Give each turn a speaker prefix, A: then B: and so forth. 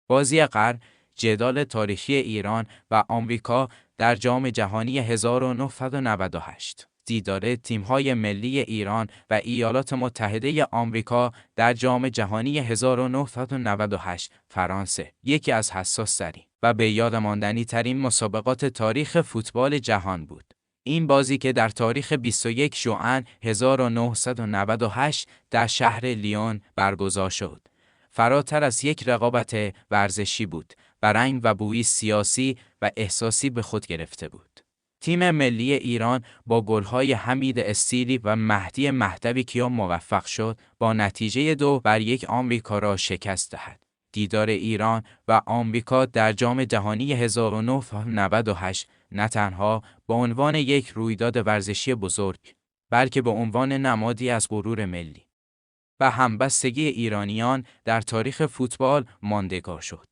A: بازی قرن، جدال تاریخی ایران و آمریکا در جام جهانی 1998. دیدار تیم‌های ملی ایران و ایالات متحده آمریکا در جام جهانی 1998 فرانسه، یکی از حساس‌ترین و به یاد ماندنی ترین مسابقات تاریخ فوتبال جهان بود. این بازی که در تاریخ 21 ژوئن 1998 در شهر لیون برگزار شد، فراتر از یک رقابت ورزشی بود و رنگ و بویی سیاسی و احساسی به خود گرفته بود. تیم ملی ایران با گل‌های حمید استیلی و مهدی مهدوی کیا موفق شد با نتیجه 2-1 آمریکا را شکست دهد. دیدار ایران و آمریکا در جام جهانی 1998 نه تنها به عنوان یک رویداد ورزشی بزرگ، بلکه به عنوان نمادی از غرور ملی و همبستگی ایرانیان در تاریخ فوتبال ماندگار شد.